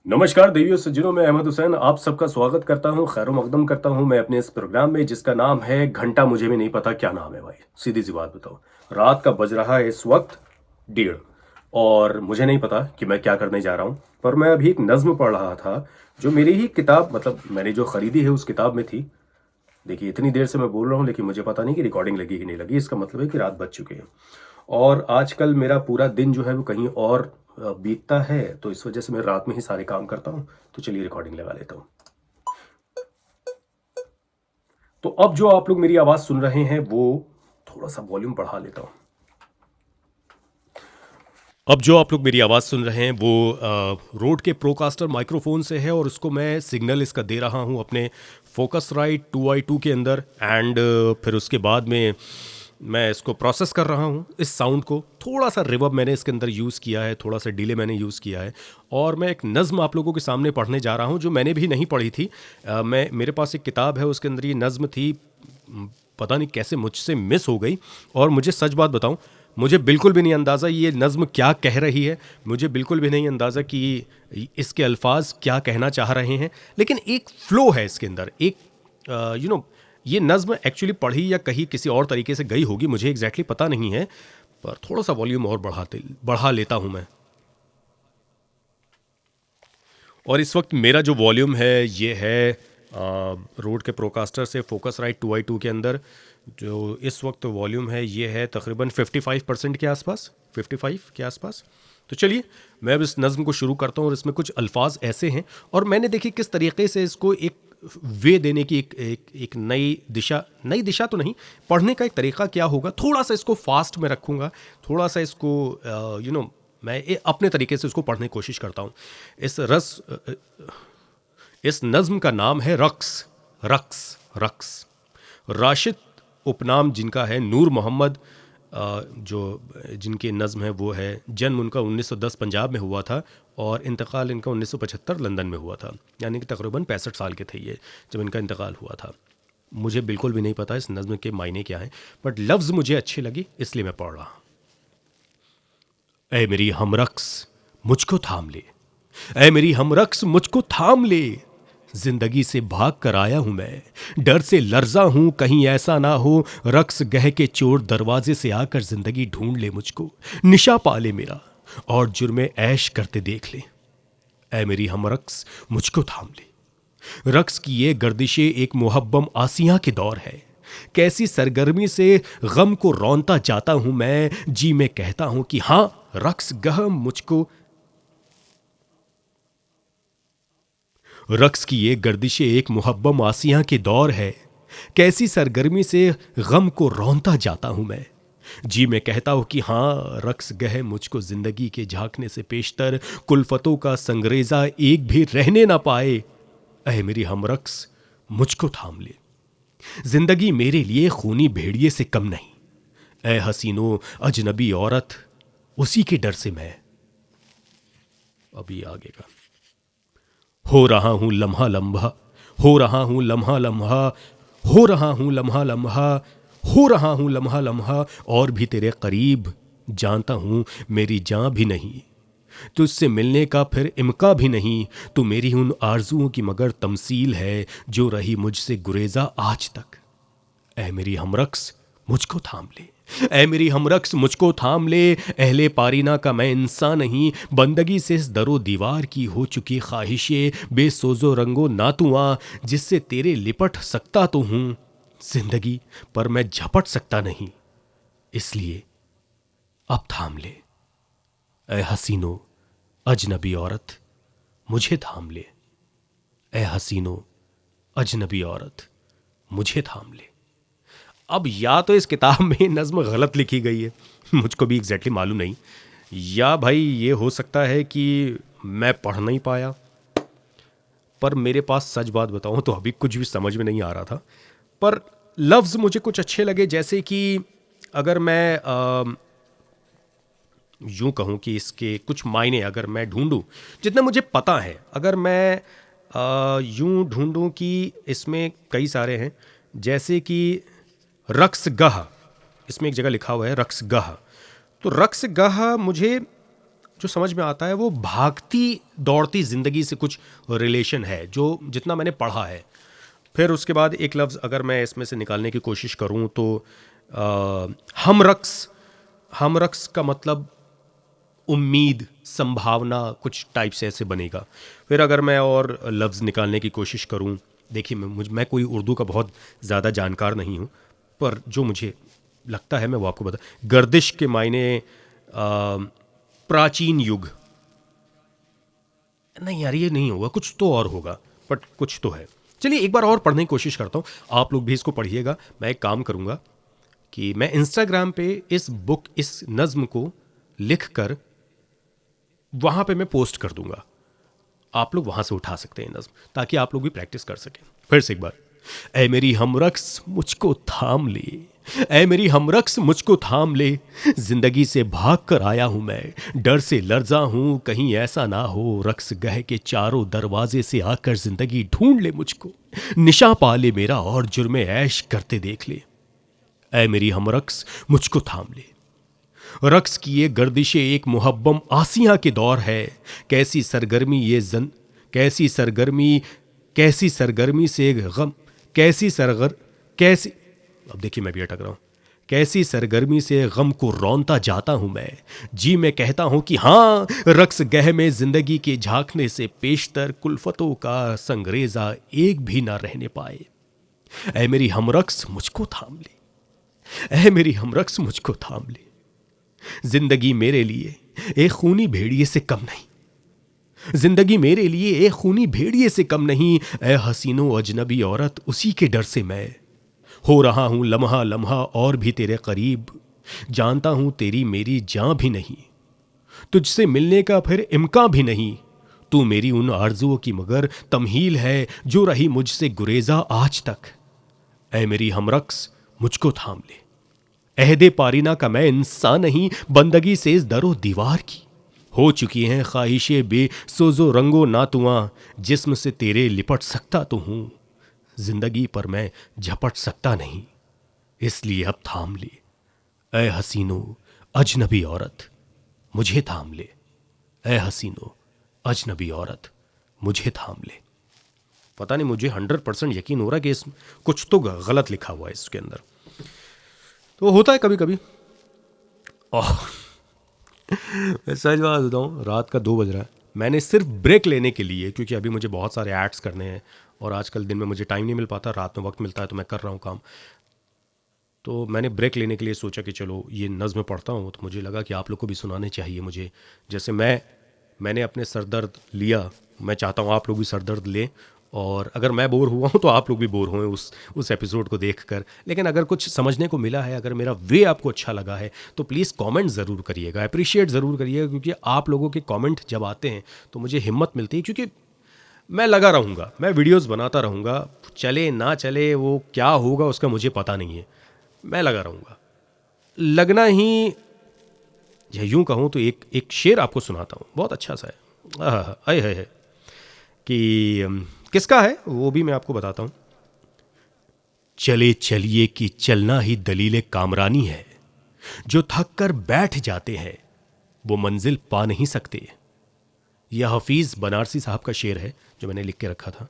नमस्कार देवियों सज्जनों, मैं अहमद हुसैन आप सबका स्वागत करता हूं, खैर मकदम करता हूं मैं अपने इस प्रोग्राम में जिसका नाम है घंटा। मुझे भी नहीं पता क्या नाम है भाई, सीधी सी बात बताओ। रात का बज रहा है इस वक्त 1:30 और मुझे नहीं पता कि मैं क्या करने जा रहा हूं। पर मैं अभी एक नज्म पढ़ रहा था जो मेरी ही किताब, मतलब मैंने जो खरीदी है उस किताब में थी। देखिए इतनी देर से मैं बोल रहा हूँ लेकिन मुझे पता नहीं कि रिकॉर्डिंग लगी कि नहीं लगी। इसका मतलब है कि रात बज चुकी है और आजकल मेरा पूरा दिन जो है वो कहीं और बीतता है, तो इस वजह से मैं रात में ही सारे काम करता हूँ। तो चलिए रिकॉर्डिंग लगा लेता हूँ। तो अब जो आप लोग मेरी आवाज़ सुन रहे हैं वो थोड़ा सा वॉल्यूम बढ़ा लेता हूँ। अब जो आप लोग मेरी आवाज़ सुन रहे हैं वो रोड के प्रोकास्टर माइक्रोफोन से है और उसको मैं सिग्नल इसका दे रहा हूँ अपने फोकस राइट 2i2 के अंदर एंड फिर उसके बाद में मैं इसको प्रोसेस कर रहा हूँ। इस साउंड को थोड़ा सा रिवर्ब मैंने इसके अंदर यूज़ किया है, थोड़ा सा डिले मैंने यूज़ किया है और मैं एक नज़्म आप लोगों के सामने पढ़ने जा रहा हूँ जो मैंने भी नहीं पढ़ी थी। मेरे पास एक किताब है, उसके अंदर ये नज़्म थी। पता नहीं कैसे मुझसे मिस हो गई और मुझे सच बात बताऊं, मुझे बिल्कुल भी नहीं अंदाज़ा ये नज़्म क्या कह रही है। मुझे बिल्कुल भी नहीं अंदाज़ा कि इसके अल्फाज क्या कहना चाह रहे हैं, लेकिन एक फ़्लो है इसके अंदर। एक ये नज़्म एक्चुअली पढ़ी या कहीं किसी और तरीके से गई होगी, मुझे एग्जैक्टली पता नहीं है। पर थोड़ा सा वॉल्यूम और बढ़ा लेता हूँ मैं। और इस वक्त मेरा जो वॉल्यूम है ये है रोड के प्रोकास्टर से फोकस राइट 2i2 के अंदर जो इस वक्त वॉल्यूम है ये है तकरीबन 55% के आसपास, 55 के आसपास। तो चलिए मैं अब इस नज़्म को शुरू करता हूँ और इसमें कुछ अल्फाज ऐसे हैं और मैंने देखी किस तरीके से इसको एक वे देने की एक नई दिशा तो नहीं, पढ़ने का एक तरीका क्या होगा। थोड़ा सा इसको फास्ट में रखूँगा, थोड़ा सा इसको मैं अपने तरीके से उसको पढ़ने की कोशिश करता हूँ। इस नज़्म का नाम है रक्स। रक्स रक्स राशिद उपनाम जिनका है नूर मोहम्मद, जो जिनकी नज़्म है वो है। जन्म उनका 1910 पंजाब में हुआ था और इंतकाल इनका 1975 लंदन में हुआ था, यानी कि तकरीबन 65 साल के थे ये जब इनका इंतकाल हुआ था। मुझे बिल्कुल भी नहीं पता इस नज़्म के मायने क्या हैं, बट लफ्ज़ मुझे अच्छी लगी इसलिए मैं पढ़ रहा। ऐ मेरी हमरक्स मुझको थाम ले, ऐ मेरी हमरक्स मुझको थाम ले, जिंदगी से भाग कर आया हूं मैं, डर से लर्जा हूं कहीं ऐसा ना हो रक्स गह के चोर दरवाजे से आकर जिंदगी ढूंढ ले मुझको, निशा पा ले मेरा और जुर्मे ऐश करते देख ले। ऐ मेरी हमरक्स मुझको थाम ले। रक्स की ये गर्दिशें एक मुहब्बम आसियां के दौर है, कैसी सरगर्मी से गम को रौंता जाता हूं मैं, जी मैं कहता हूं कि हां रक्स गह मुझको। रक्स की ये गर्दिशें एक मुहब्बम आसियां के दौर है, कैसी सरगर्मी से गम को रौंता जाता हूं मैं, जी मैं कहता हूं कि हां रक्स गह मुझको जिंदगी के झांकने से पेशतर कुल्फतों का संगरेजा एक भी रहने ना पाए। अह मेरी हमरक्स मुझको थाम ले, जिंदगी मेरे लिए खूनी भेड़िए से कम नहीं। ए हसीनो अजनबी औरत उसी के डर से मैं। अभी आगे का हो रहा हूं लम्हा लम्हा, हो रहा हूं लम्हा लम्हा, हो रहा हूं लम्हा लम्हा, हो रहा हूं लम्हा लम्हा और भी तेरे करीब, जानता हूं मेरी जान भी नहीं, तुझसे मिलने का फिर इम्का भी नहीं, तू मेरी उन आरजुओं की मगर तमसील है जो रही मुझसे गुरेजा आज तक। ऐ मेरी हमरक्स मुझको थाम ले, ऐ मेरी हमरक्स मुझको थाम ले, अहले पारीना का मैं इंसान नहीं, बंदगी से इस दरो दीवार की हो चुकी ख्वाहिशें बेसोजो रंगो नातुआ, जिससे तेरे लिपट सकता तो हूं जिंदगी पर मैं झपट सकता नहीं, इसलिए अब थाम ले। ऐ हसीनो अजनबी औरत मुझे थाम ले, ऐ हसीनो अजनबी औरत मुझे थाम ले। अब या तो इस किताब में नज़्म गलत लिखी गई है, मुझको भी एग्जैक्टली मालूम नहीं, या भाई ये हो सकता है कि मैं पढ़ नहीं पाया। पर मेरे पास सच बात बताऊं तो अभी कुछ भी समझ में नहीं आ रहा था, पर लफ्ज़ मुझे कुछ अच्छे लगे। जैसे कि अगर मैं यूं कहूं कि इसके कुछ मायने अगर मैं ढूंढूं, जितना मुझे पता है, अगर मैं यूं ढूंढूं कि इसमें कई सारे हैं। जैसे कि रक्सगह, इसमें एक जगह लिखा हुआ है रक्सगह, तो रक्सगह मुझे जो समझ में आता है वो भागती दौड़ती ज़िंदगी से कुछ रिलेशन है, जो जितना मैंने पढ़ा है। फिर उसके बाद एक लफ्ज़ अगर मैं इसमें से निकालने की कोशिश करूं तो हमरक्स। हमरक्स का मतलब उम्मीद, संभावना, कुछ टाइप से ऐसे बनेगा। फिर अगर मैं और लफ्ज़ निकालने की कोशिश करूं, देखिए मैं कोई उर्दू का बहुत ज़्यादा जानकार नहीं हूं, पर जो मुझे लगता है मैं वो आपको बता। गर्दिश के मायने प्राचीन युग, नहीं यार ये नहीं होगा, कुछ तो और होगा, बट कुछ तो है। चलिए एक बार और पढ़ने की कोशिश करता हूँ, आप लोग भी इसको पढ़िएगा। मैं एक काम करूँगा कि मैं इंस्टाग्राम पे इस नज़्म को लिख कर वहाँ पे मैं पोस्ट कर दूंगा। आप लोग वहाँ से उठा सकते हैं नज़्म, ताकि आप लोग भी प्रैक्टिस कर सकें। फिर से एक बार। ऐ मेरी हमरक्स मुझको थाम ले, ऐ मेरी हमरक्स मुझको थाम ले, जिंदगी से भाग कर आया हूं मैं, डर से लर्जा हूं कहीं ऐसा ना हो रक्स गह के चारों दरवाजे से आकर जिंदगी ढूंढ ले मुझको, निशा पा ले मेरा और जुर्मे ऐश करते देख ले। ऐ मेरी हमरक्स मुझको थाम ले। रक्स की ये गर्दिशे एक मुहब्बम आसियां के दौर है, कैसी सरगर्मी ये जन, कैसी सरगर्मी से गम, कैसी, अब देखिए मैं भी अटक रहा हूं, कैसी सरगर्मी से गम को रौंता जाता हूं मैं, जी मैं कहता हूं कि हाँ रक्स गह में जिंदगी के झांकने से पेशतर कुल्फतों का संगरेजा एक भी ना रहने पाए। ऐ मेरी हमरक्स मुझको थाम ले, ऐ मेरी हमरक्स मुझको थाम ले, जिंदगी मेरे लिए एक खूनी भेड़िए से कम नहीं, जिंदगी मेरे लिए एक खूनी भेड़िए से कम नहीं, ऐ हसीनो अजनबी औरत उसी के डर से मैं हो रहा हूं लम्हा लम्हा और भी तेरे करीब, जानता हूं तेरी मेरी जान भी नहीं, तुझसे मिलने का फिर इम्कान भी नहीं, तू मेरी उन आरजुओं की मगर तमहील है जो रही मुझसे गुरेजा आज तक। ऐ मेरी हमरक्स मुझको थाम ले, अहदे पारीना का मैं इंसान नहीं, बंदगी से इस दरो दीवार की हो चुकी हैं ख्वाहिशें बेसोजो रंगो नातुआ, जिस्म से तेरे लिपट सकता तो हूं, जिंदगी पर मैं झपट सकता नहीं, इसलिए अब थाम ले। ऐ हसीनो अजनबी औरत मुझे थाम ले, ऐ हसीनो अजनबी औरत मुझे थाम ले। पता नहीं, मुझे 100% यकीन हो रहा है कि इस कुछ तो गलत लिखा हुआ है इसके अंदर, तो होता है कभी कभी। मैं सच बात बताऊँ, रात का 2 बज रहा है, मैंने सिर्फ ब्रेक लेने के लिए, क्योंकि अभी मुझे बहुत सारे एड्स करने हैं और आजकल दिन में मुझे टाइम नहीं मिल पाता, रात में वक्त मिलता है तो मैं कर रहा हूँ काम, तो मैंने ब्रेक लेने के लिए सोचा कि चलो ये नज़्म पढ़ता हूँ, तो मुझे लगा कि आप लोग को भी सुनाने चाहिए मुझे। जैसे मैंने अपने सर दर्द लिया, मैं चाहता हूँ आप लोग भी सर दर्द लें, और अगर मैं बोर हुआ हूँ तो आप लोग भी बोर हुए उस एपिसोड को देखकर। लेकिन अगर कुछ समझने को मिला है, अगर मेरा वे आपको अच्छा लगा है, तो प्लीज़ कमेंट ज़रूर करिएगा, अप्रिशिएट ज़रूर करिएगा, क्योंकि आप लोगों के कमेंट जब आते हैं तो मुझे हिम्मत मिलती है, क्योंकि मैं लगा रहूँगा, मैं वीडियोज़ बनाता रहूँगा, चले ना चले वो क्या होगा उसका मुझे पता नहीं है, मैं लगा रहूँगा। लगना ही, या यूँ कहूँ तो एक शेर आपको सुनाता हूँ, बहुत अच्छा सा है, आए है कि किसका है वो भी मैं आपको बताता हूं। चले चलिए कि चलना ही दलीले कामरानी है, जो थक कर बैठ जाते हैं वो मंजिल पा नहीं सकते। यह हफीज बनारसी साहब का शेर है जो मैंने लिख के रखा था।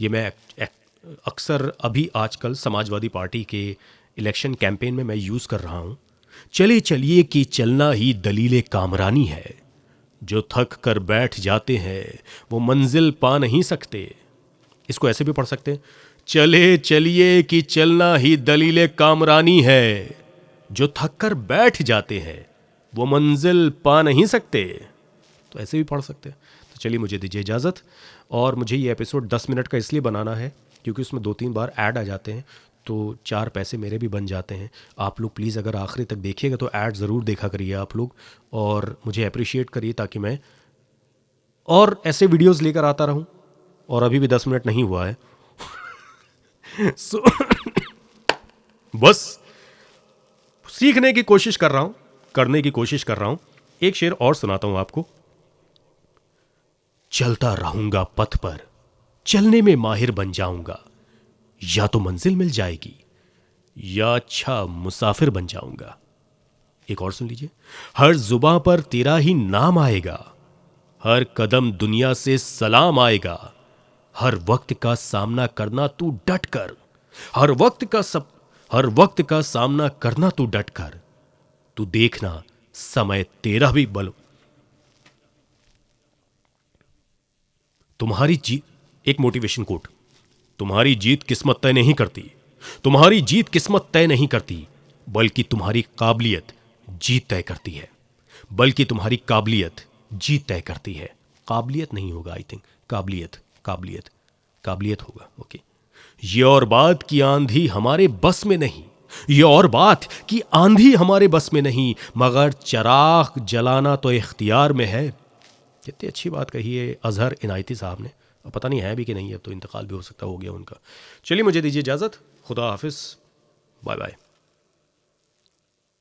ये मैं अक्सर अभी आजकल समाजवादी पार्टी के इलेक्शन कैंपेन में मैं यूज कर रहा हूं। चले चलिए कि चलना ही दलीले कामरानी है, जो थक कर बैठ जाते हैं वो मंजिल पा नहीं सकते। इसको ऐसे भी पढ़ सकते हैं, चले चलिए कि चलना ही दलीले कामरानी है, जो थक कर बैठ जाते हैं वो मंजिल पा नहीं सकते। तो ऐसे भी पढ़ सकते हैं। तो चलिए मुझे दीजिए इजाज़त, और मुझे ये एपिसोड 10 मिनट का इसलिए बनाना है क्योंकि उसमें 2-3 बार ऐड आ जाते हैं, तो 4 पैसे मेरे भी बन जाते हैं। आप लोग प्लीज़ अगर आखिरी तक देखिएगा तो ऐड ज़रूर देखा करिए आप लोग, और मुझे अप्रिशिएट करिए ताकि मैं और ऐसे वीडियोज़ लेकर आता रहूँ। और अभी भी 10 मिनट नहीं हुआ है बस सीखने की कोशिश कर रहा हूं, करने की कोशिश कर रहा हूं। एक शेर और सुनाता हूं आपको। चलता रहूंगा पथ पर, चलने में माहिर बन जाऊंगा, या तो मंजिल मिल जाएगी या अच्छा मुसाफिर बन जाऊंगा। एक और सुन लीजिए। हर जुबां पर तेरा ही नाम आएगा, हर कदम दुनिया से सलाम आएगा, हर वक्त का सामना करना तू डट कर, हर वक्त का सामना करना तू डट कर, तू देखना समय तेरा भी बल। तुम्हारी जीत, एक मोटिवेशन कोट, तुम्हारी जीत किस्मत तय नहीं करती, तुम्हारी जीत किस्मत तय नहीं करती, बल्कि तुम्हारी काबिलियत जीत तय करती है, बल्कि तुम्हारी काबिलियत जीत तय करती है। काबिलियत नहीं होगा, आई थिंक काबिलियत, काबिलियत, काबिलियत होगा। ओके। ये और बात की आंधी हमारे बस में नहीं, ये और बात कि आंधी हमारे बस में नहीं, मगर चराग जलाना तो इख्तियार में है। कितनी अच्छी बात कही है अजहर इनायती साहब ने। अब पता नहीं है भी कि नहीं, अब तो इंतकाल भी हो सकता, हो गया उनका। चलिए मुझे दीजिए इजाज़त, खुदा हाफिज़, बाय बाय।